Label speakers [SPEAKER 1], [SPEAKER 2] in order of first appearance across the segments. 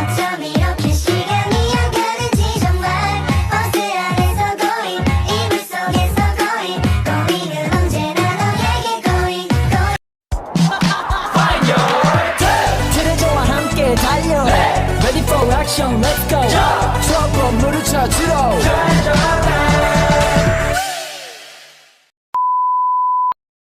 [SPEAKER 1] 어쩜 이렇게 시간이 안 가는지 정말 버스 안에서 고인 이불 속에서 고인 고인은 언제나 너에게 고인
[SPEAKER 2] 그래 저와 함께 달려 Ready for action let's go 추억과 물을 찾으러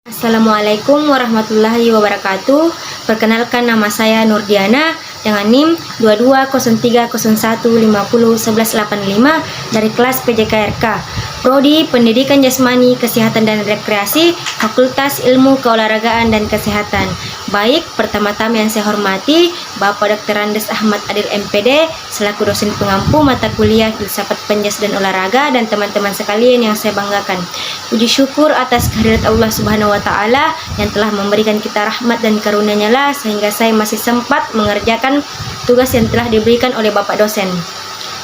[SPEAKER 3] Assalamualaikum warahmatullahi wabarakatuh. Perkenalkan, nama saya Nurdiana dengan NIM 220301501185 dari kelas PJKRK, Prodi Pendidikan Jasmani, Kesehatan dan Rekreasi, Fakultas Ilmu Keolahragaan dan Kesehatan. Baik, pertama-tama yang saya hormati Bapak Dr. Andes Ahmad Adil MPD selaku dosen pengampu mata kuliah Filsafat Penjas dan Olahraga, dan teman-teman sekalian yang saya banggakan. Puji syukur atas kehadirat Allah Subhanahu wa Ta'ala yang telah memberikan kita rahmat dan karunia-Nya lah sehingga saya masih sempat mengerjakan tugas yang telah diberikan oleh Bapak dosen.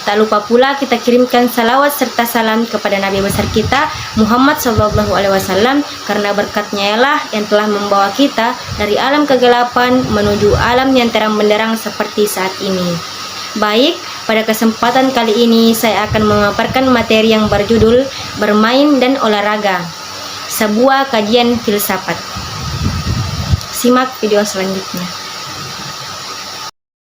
[SPEAKER 3] Tak lupa pula kita kirimkan salawat serta salam kepada Nabi besar kita Muhammad SAW, karena berkatnya lah yang telah membawa kita dari alam kegelapan menuju alam yang terang benderang seperti saat ini. Baik, pada kesempatan kali ini saya akan memaparkan materi yang berjudul Bermain dan Olahraga, sebuah kajian filsafat. Simak video selanjutnya.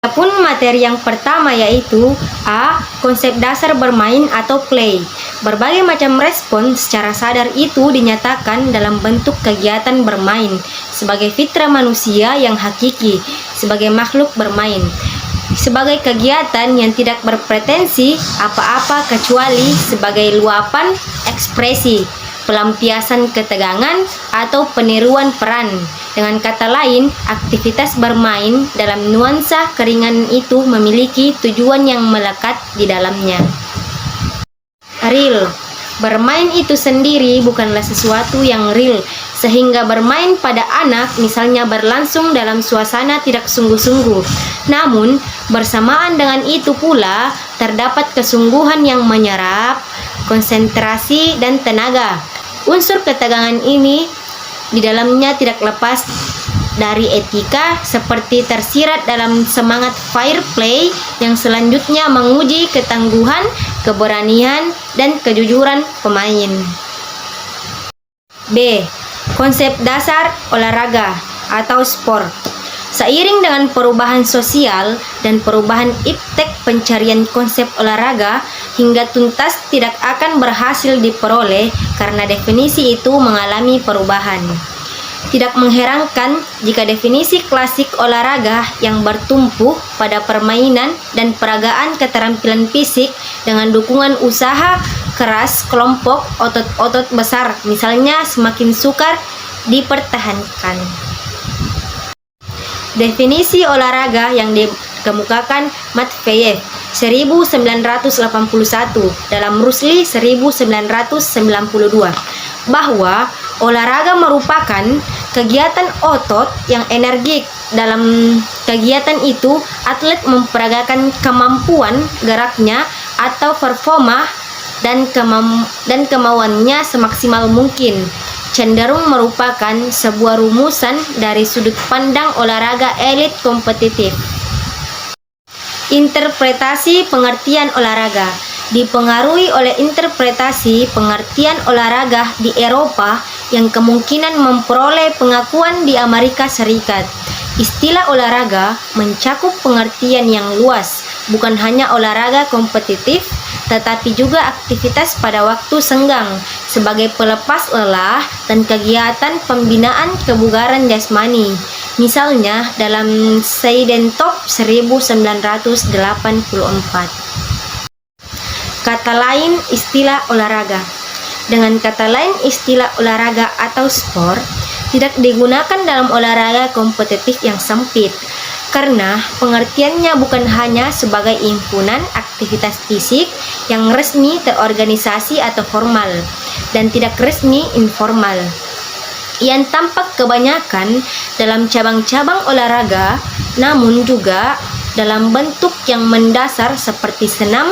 [SPEAKER 3] Adapun materi yang pertama yaitu A. Konsep dasar bermain atau play. Berbagai macam respon secara sadar itu dinyatakan dalam bentuk kegiatan bermain sebagai fitrah manusia yang hakiki, sebagai makhluk bermain, sebagai kegiatan yang tidak berpretensi apa-apa kecuali sebagai luapan ekspresi, pelampiasan ketegangan, atau peniruan peran. Dengan kata lain, aktivitas bermain dalam nuansa keringanan itu memiliki tujuan yang melekat di dalamnya. Real. Bermain itu sendiri bukanlah sesuatu yang real, sehingga bermain pada anak misalnya berlangsung dalam suasana tidak sungguh-sungguh. Namun, bersamaan dengan itu pula terdapat kesungguhan yang menyerap konsentrasi dan tenaga. Unsur ketegangan ini di dalamnya tidak lepas dari etika, seperti tersirat dalam semangat fair play yang selanjutnya menguji ketangguhan, keberanian, dan kejujuran pemain. B. Konsep dasar olahraga atau sport. Seiring dengan perubahan sosial dan perubahan iptek, pencarian konsep olahraga hingga tuntas tidak akan berhasil diperoleh karena definisi itu mengalami perubahan. Tidak mengherankan jika definisi klasik olahraga yang bertumpu pada permainan dan peragaan keterampilan fisik dengan dukungan usaha keras kelompok otot-otot besar misalnya semakin sukar dipertahankan. Definisi olahraga yang dikemukakan Matveyev 1981 dalam Rusli 1992 bahwa olahraga merupakan kegiatan otot yang energik. Dalam kegiatan itu atlet memperagakan kemampuan geraknya atau performa dan kemauannya semaksimal mungkin, cenderung merupakan sebuah rumusan dari sudut pandang olahraga elit kompetitif. Interpretasi pengertian olahraga dipengaruhi oleh interpretasi pengertian olahraga di Eropa yang kemungkinan memperoleh pengakuan di Amerika Serikat. Istilah olahraga mencakup pengertian yang luas, bukan hanya olahraga kompetitif, tetapi juga aktivitas pada waktu senggang sebagai pelepas lelah dan kegiatan pembinaan kebugaran jasmani. Misalnya dalam Seidentop 1984. Kata lain istilah olahraga. Dengan kata lain istilah olahraga atau sport tidak digunakan dalam olahraga kompetitif yang sempit, karena pengertiannya bukan hanya sebagai himpunan aktivitas fisik yang resmi terorganisasi atau formal, dan tidak resmi informal, yang tampak kebanyakan dalam cabang-cabang olahraga, namun juga dalam bentuk yang mendasar seperti senam,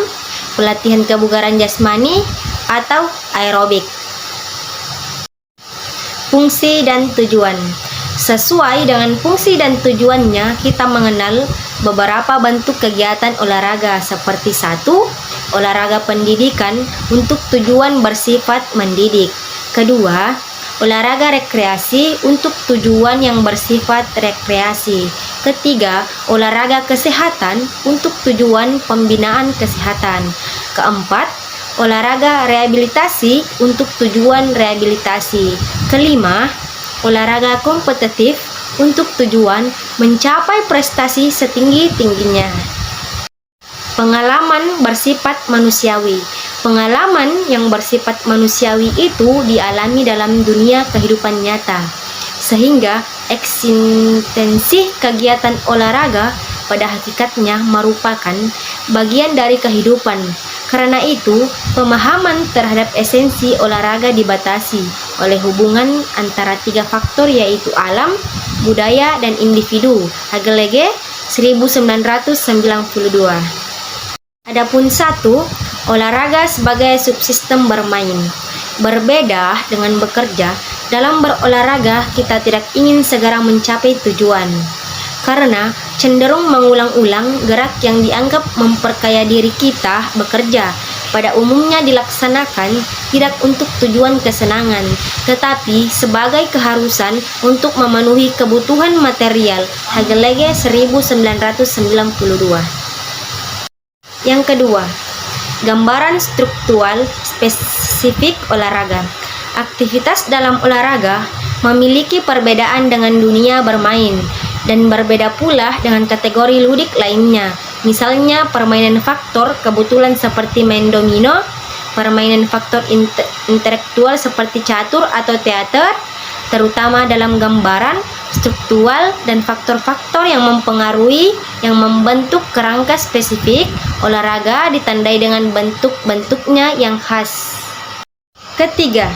[SPEAKER 3] pelatihan kebugaran jasmani, atau aerobik. Fungsi dan tujuan. Sesuai dengan fungsi dan tujuannya, kita mengenal beberapa bentuk kegiatan olahraga seperti 1. Olahraga pendidikan untuk tujuan bersifat mendidik. Kedua, olahraga rekreasi untuk tujuan yang bersifat rekreasi. Ketiga, olahraga kesehatan untuk tujuan pembinaan kesehatan. Keempat, olahraga rehabilitasi untuk tujuan rehabilitasi. Kelima, olahraga kompetitif untuk tujuan mencapai prestasi setinggi-tingginya. Pengalaman bersifat manusiawi. Pengalaman yang bersifat manusiawi itu dialami dalam dunia kehidupan nyata, sehingga eksistensi kegiatan olahraga pada hakikatnya merupakan bagian dari kehidupan. Karena itu, pemahaman terhadap esensi olahraga dibatasi oleh hubungan antara 3 faktor, yaitu alam, budaya, dan individu. Hegel 1992. Adapun 1. Olahraga sebagai subsistem bermain. Berbeda dengan bekerja, dalam berolahraga kita tidak ingin segera mencapai tujuan, karena cenderung mengulang-ulang gerak yang dianggap memperkaya diri kita. Bekerja pada umumnya dilaksanakan tidak untuk tujuan kesenangan, tetapi sebagai keharusan untuk memenuhi kebutuhan material. Hegel 1992. Yang kedua, gambaran struktural spesifik olahraga. Aktivitas dalam olahraga memiliki perbedaan dengan dunia bermain, dan berbeda pula dengan kategori ludik lainnya. Misalnya permainan faktor kebetulan seperti main domino, permainan faktor intelektual seperti catur atau teater, terutama dalam gambaran struktural, dan faktor-faktor yang mempengaruhi yang membentuk kerangka spesifik olahraga ditandai dengan bentuk-bentuknya yang khas. Ketiga,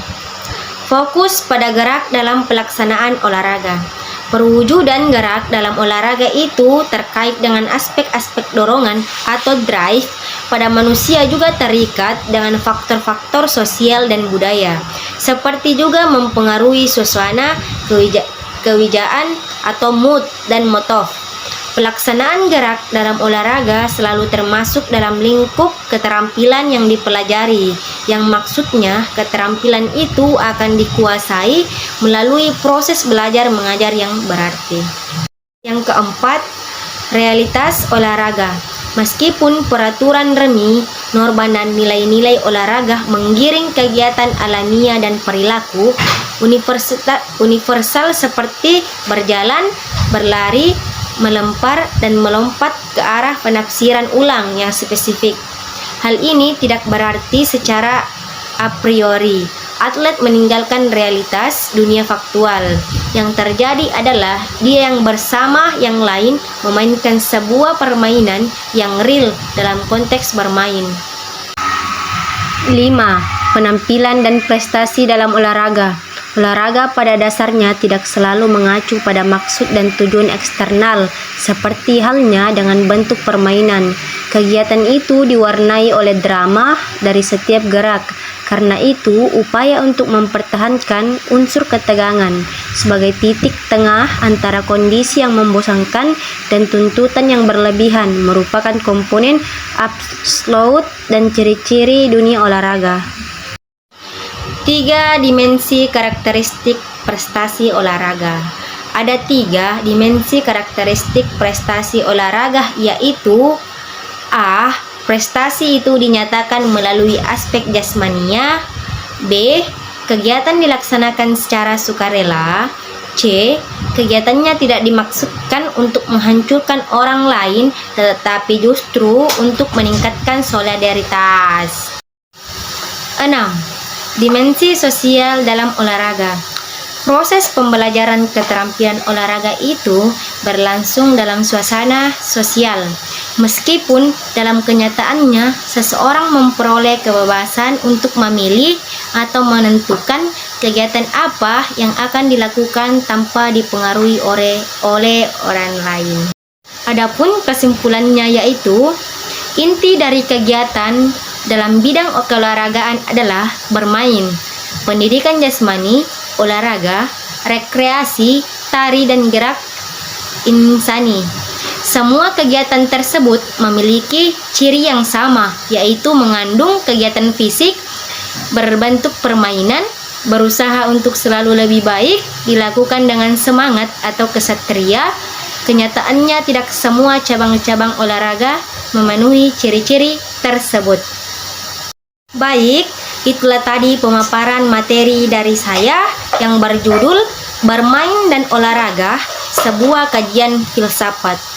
[SPEAKER 3] fokus pada gerak dalam pelaksanaan olahraga. Perwujudan gerak dalam olahraga itu terkait dengan aspek-aspek dorongan atau drive pada manusia, juga terikat dengan faktor-faktor sosial dan budaya, seperti juga mempengaruhi suasana, kewijaan atau mood dan motif. Pelaksanaan gerak dalam olahraga selalu termasuk dalam lingkup keterampilan yang dipelajari, yang maksudnya keterampilan itu akan dikuasai melalui proses belajar mengajar yang berarti. Yang keempat, realitas olahraga. Meskipun peraturan remi, norma dan nilai-nilai olahraga menggiring kegiatan alamiah dan perilaku universal seperti berjalan, berlari, melempar, dan melompat ke arah penafsiran ulang yang spesifik. Hal ini tidak berarti secara a priori atlet meninggalkan realitas dunia faktual. Yang terjadi adalah dia yang bersama yang lain memainkan sebuah permainan yang real dalam konteks bermain. 5. Penampilan dan prestasi dalam olahraga. Olahraga pada dasarnya tidak selalu mengacu pada maksud dan tujuan eksternal, seperti halnya dengan bentuk permainan. Kegiatan itu diwarnai oleh drama dari setiap gerak. Karena itu, upaya untuk mempertahankan unsur ketegangan sebagai titik tengah antara kondisi yang membosankan dan tuntutan yang berlebihan merupakan komponen absolut dan ciri-ciri dunia olahraga. 3 dimensi karakteristik prestasi olahraga. Ada 3 dimensi karakteristik prestasi olahraga, yaitu A. Prestasi itu dinyatakan melalui aspek jasmania. B. Kegiatan dilaksanakan secara sukarela. C. Kegiatannya tidak dimaksudkan untuk menghancurkan orang lain, tetapi justru untuk meningkatkan solidaritas. 6. Dimensi sosial dalam olahraga. Proses pembelajaran keterampilan olahraga itu berlangsung dalam suasana sosial. Meskipun dalam kenyataannya seseorang memperoleh kebebasan untuk memilih atau menentukan kegiatan apa yang akan dilakukan tanpa dipengaruhi oleh orang lain. Adapun kesimpulannya yaitu inti dari kegiatan dalam bidang keolahragaan adalah bermain, pendidikan jasmani, olahraga, rekreasi, tari, dan gerak insani. Semua kegiatan tersebut memiliki ciri yang sama, yaitu mengandung kegiatan fisik berbentuk permainan, berusaha untuk selalu lebih baik, dilakukan dengan semangat atau kesatria. Kenyataannya tidak semua cabang-cabang olahraga memenuhi ciri-ciri tersebut. Baik, itulah tadi pemaparan materi dari saya yang berjudul Bermain dan Olahraga, sebuah kajian filsafat.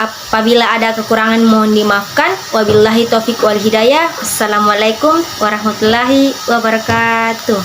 [SPEAKER 3] Apabila ada kekurangan mohon dimaafkan. Wabillahi taufiq wal hidayah. Assalamualaikum warahmatullahi wabarakatuh.